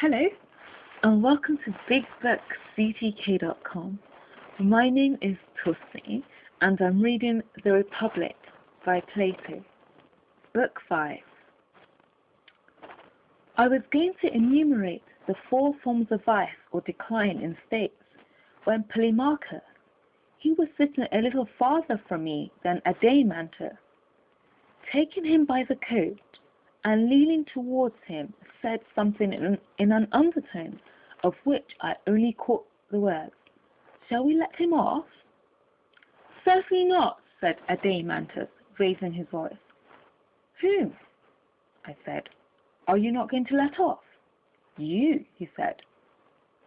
Hello, and welcome to BigBookCTK.com. My name is Tusney, and I'm reading The Republic by Plato, Book 5. I was going to enumerate the 4 forms of vice or decline in states when Polemarchus, he was sitting a little farther from me than a day manter, taking him by the coat and leaning towards him, said something in an undertone of which I only caught the words, "Shall we let him off?" "Certainly not," said Adeimantus, raising his voice. "Whom?" I said. "Are you not going to let off?" "You," he said.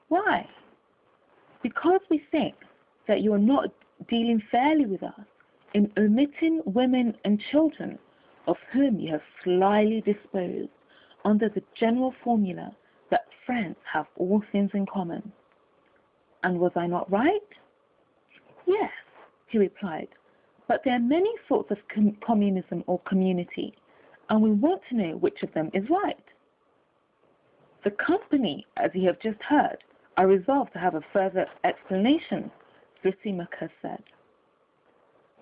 "Why?" "Because we think that you are not dealing fairly with us in omitting women and children of whom you have slyly disposed under the general formula that friends have all things in common." "And was I not right?" "Yes," he replied, "but there are many sorts of communism or community, and we want to know which of them is right." "The company, as you have just heard, are resolved to have a further explanation," Thrasymachus said.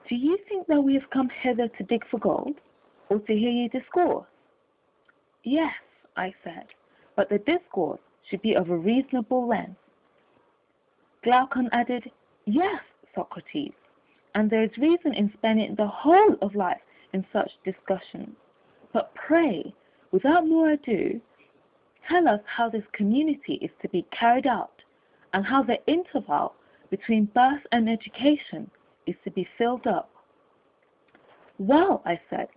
"Do you think that we have come hither to dig for gold, or to hear you discourse?" "Yes," I said, "but the discourse should be of a reasonable length." Glaucon added, "Yes, Socrates, and there is reason in spending the whole of life in such discussions. But pray, without more ado, tell us how this community is to be carried out, and how the interval between birth and education is to be filled up." "Well," I said,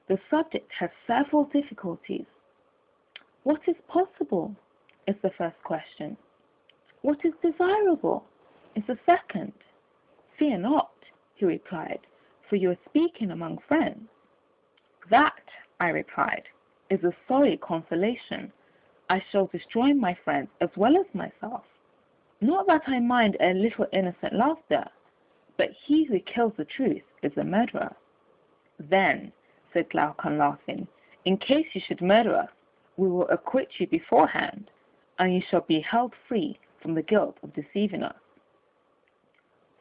"the subject has several difficulties. What is possible is the first question. What is desirable is the second. Fear not," he replied, "for you are speaking among friends." "That," I replied, "is a sorry consolation. I shall destroy my friends as well as myself. Not that I mind a little innocent laughter, but he who kills the truth is a murderer." "Then," said Glaucon, laughing, "in case you should murder us, we will acquit you beforehand, and you shall be held free from the guilt of deceiving us."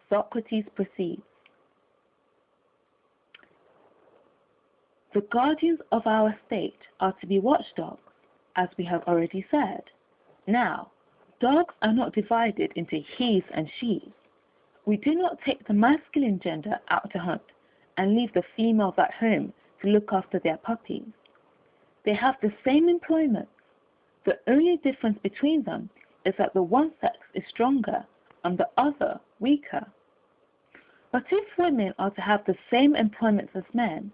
Socrates proceeds. "The guardians of our state are to be watchdogs, as we have already said. Now, dogs are not divided into he's and she's. We do not take the masculine gender out to hunt and leave the females at home to look after their puppies. They have the same employments. The only difference between them is that the one sex is stronger and the other weaker. But if women are to have the same employments as men,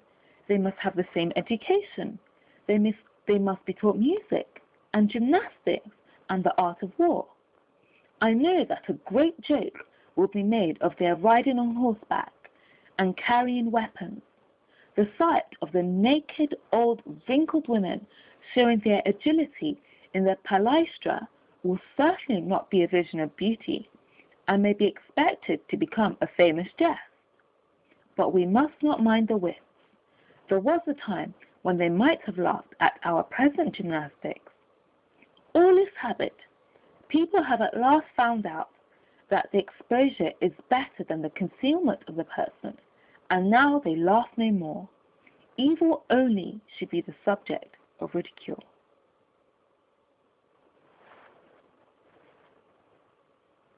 they must have the same education. They must be taught music and gymnastics and the art of war. I know that a great joke will be made of their riding on horseback and carrying weapons. The sight of the naked, old, wrinkled women showing their agility in their palæstra will certainly not be a vision of beauty, and may be expected to become a famous jest. But we must not mind the wits. There was a time when they might have laughed at our present gymnastics. All is habit. People have at last found out that the exposure is better than the concealment of the person, and now they laugh no more. Evil only should be the subject of ridicule."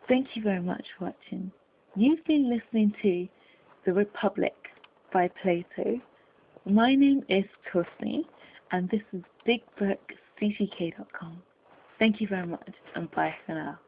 Thank you very much for watching. You've been listening to The Republic by Plato. My name is Tusney, and this is BigBookCTK.com. Thank you very much, and bye for now.